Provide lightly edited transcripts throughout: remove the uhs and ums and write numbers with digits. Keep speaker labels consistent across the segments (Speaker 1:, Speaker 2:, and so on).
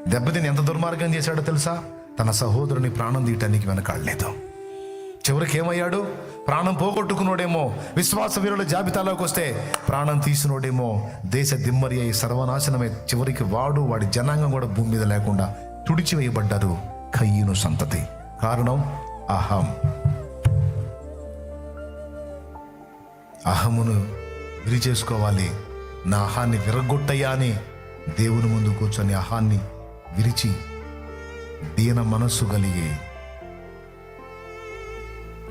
Speaker 1: దెబ్బతిని ఎంత దుర్మార్గం చేశాడో తెలుసా? తన సహోదరుని ప్రాణం తీయటానికి వెనకాడలేదు. చివరికి ఏమయ్యాడు? ప్రాణం పోగొట్టుకున్నాడేమో, విశ్వాస వీరుల జాబితాలోకి వస్తే ప్రాణం తీసినోడేమో, దేశ దిమ్మరి అయి సర్వనాశనమై చివరికి వాడి జనాంగం కూడా భూమి మీద లేకుండా తుడిచివేయబడ్డారు కయీను సంతతి. కారణం అహమును విరి చేసుకోవాలి. నా అహాన్ని విరగొట్టయ్యా అని దేవుని ముందు కూర్చొని అహాన్ని విరిచి దీన మనస్సు కలిగి,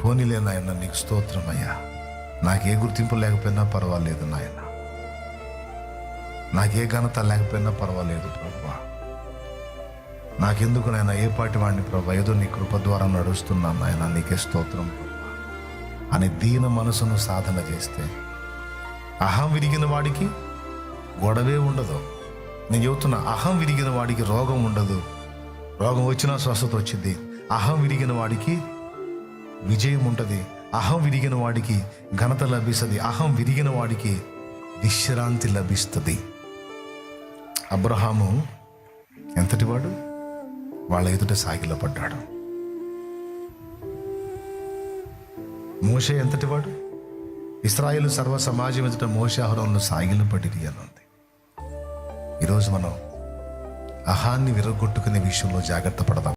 Speaker 1: పోనీలే నాయన, నీకు స్తోత్రమయ్యా, నాకే గుర్తింపు లేకపోయినా పర్వాలేదు నాయన, నాకే ఘనత లేకపోయినా పర్వాలేదు ప్రభువా, నాకెందుకు నాయన ఏ పాటి వాడిని ప్రభు, ఏదో నీ కృప ద్వారా నడుస్తున్నాను నాయన, నీకే స్తోత్రం ప్రభువా అని దీన మనసును సాధన చేస్తే అహం విరిగిన వాడికి గొడవే ఉండదు. నేను చెబుతున్నా, అహం విరిగిన వాడికి రోగం ఉండదు. రోగం వచ్చినా స్వస్థత వచ్చింది. అహం విరిగిన వాడికి విజయం ఉంటుంది. అహం విరిగిన వాడికి ఘనత లభిస్తుంది. అహం విరిగిన వాడికి విశ్రాంతి లభిస్తుంది. అబ్రహాము ఎంతటివాడు? వాళ్ళ ఎదుట సాగిలపడ్డాడు. మోషే ఎంతటివాడు? ఇశ్రాయేలు సర్వ సమాజం ఎదుట మోషే అహరోనులు సాగిలపడిరి అని ఉంది. ఈరోజు మనం అహాన్ని విరగొట్టుకునే విషయంలో జాగ్రత్త పడదాం.